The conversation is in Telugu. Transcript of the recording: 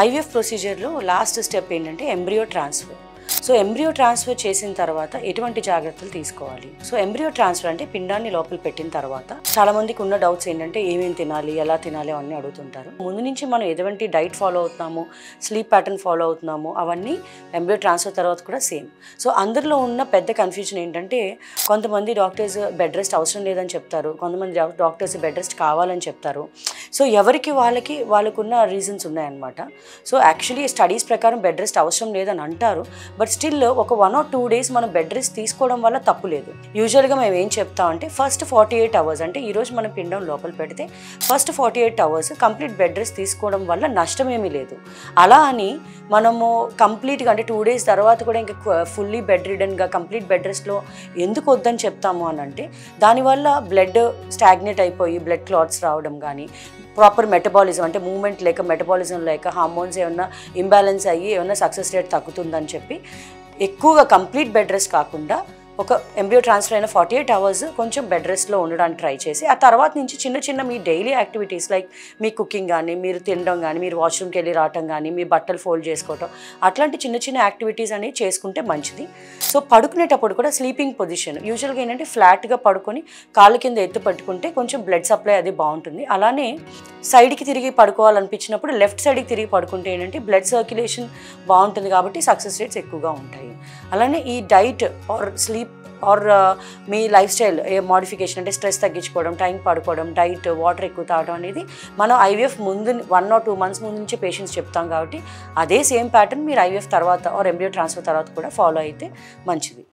ఐవీఎఫ్ ప్రొసీజర్లో లాస్ట్ స్టెప్ ఏంటంటే embryo transfer. So embryo transfer చేసిన తర్వాత ఎటువంటి జాగ్రత్తలు తీసుకోవాలి? సో ఎంబ్రియో ట్రాన్స్ఫర్ అంటే పిండాన్ని లోపల పెట్టిన తర్వాత చాలా మందికి ఉన్న డౌట్స్ ఏంటంటే ఏమేమి తినాలి, ఎలా తినాలి అవన్నీ అడుగుతుంటారు. ముందు నుంచి మనం ఎటువంటి డైట్ ఫాలో అవుతున్నాము, స్లీప్ ప్యాటర్న్ ఫాలో అవుతున్నాము, అవన్నీ ఎంబ్రియో ట్రాన్స్ఫర్ తర్వాత కూడా సేమ్. సో అందరిలో ఉన్న పెద్ద కన్ఫ్యూజన్ ఏంటంటే కొంతమంది డాక్టర్స్ బెడ్ రెస్ట్ అవసరం లేదని చెప్తారు, కొంతమంది డాక్టర్స్ బెడ్ రెస్ట్ కావాలని చెప్తారు. సో ఎవరికి వాళ్ళకున్న రీజన్స్ ఉన్నాయన్నమాట. సో యాక్చువల్లీ స్టడీస్ ప్రకారం బెడ్ రెస్ట్ అవసరం లేదని అంటారు. బట్ స్టిల్ ఒక 1 or 2 days మనం బెడ్ రెస్ట్ తీసుకోవడం వల్ల తప్పు లేదు. యూజువల్గా మేము ఏం చెప్తామంటే ఫస్ట్ 48 hours, అంటే ఈరోజు మనం పిండం లోపల పెడితే first 48 hours complete bed rest తీసుకోవడం వల్ల నష్టమేమీ లేదు. అలా అని మనము కంప్లీట్గా అంటే 2 days తర్వాత కూడా ఇంకా ఫుల్లీ బెడ్ రిడన్గా కంప్లీట్ బెడ్ రెస్ట్లో ఎందుకు వద్దని చెప్తాము అని అంటే దానివల్ల బ్లడ్ స్టాగ్నేట్ అయిపోయి బ్లడ్ క్లాట్స్ రావడం కానీ, ప్రాపర్ మెటబాలిజం అంటే మూమెంట్ లేక మెటబాలిజం లేక హార్మోన్స్ ఏమన్నా ఇంబ్యాలెన్స్ అయ్యి ఏమన్నా సక్సెస్ రేట్ తగ్గుతుందని చెప్పి ఎక్కువగా కంప్లీట్ బెడ్ రెస్ట్ కాకుండా ఒక ఎంబ్రియో ట్రాన్స్ఫర్ అయిన 48 hours కొంచెం బెడ్ రెస్ట్లో ఉండడానికి ట్రై చేసి ఆ తర్వాత నుంచి చిన్న మీ డైలీ యాక్టివిటీస్ లైక్ మీ కుకింగ్ కానీ, మీరు తినడం కానీ, మీరు వాష్రూమ్కి వెళ్ళి రావటం కానీ, మీ బట్టలు ఫోల్డ్ చేసుకోవటం, అట్లాంటి చిన్న యాక్టివిటీస్ అనేవి చేసుకుంటే మంచిది. సో పడుకునేటప్పుడు కూడా స్లీపింగ్ పొజిషన్ యూజువల్గా ఏంటంటే ఫ్లాట్గా పడుకొని కాళ్ళ కింద ఎత్తు పట్టుకుంటే కొంచెం బ్లడ్ సప్లై అది బాగుంటుంది. అలానే సైడ్కి తిరిగి పడుకోవాలనిపించినప్పుడు లెఫ్ట్ సైడ్కి తిరిగి పడుకుంటే ఏంటంటే బ్లడ్ సర్క్యులేషన్ బాగుంటుంది కాబట్టి సక్సెస్ రేట్స్ ఎక్కువగా ఉంటాయి. అలానే ఈ diet are sleep are me life style modification అంటే స్ట్రెస్ తగ్గించుకోవడం, టైం పడుకోవడం, డైట్, వాటర్ ఎక్కువ తాగడం అనేది మనం ఐవీఎఫ్ ముందు 1 or 2 months ముందు నుంచి పేషెంట్స్ చెప్తాం కాబట్టి అదే సేమ్ ప్యాటర్న్ మీరు ఐవీఎఫ్ తర్వాత ఆర్ ఎంబ్రియో ట్రాన్స్ఫర్ తర్వాత కూడా ఫాలో అయితే మంచిది.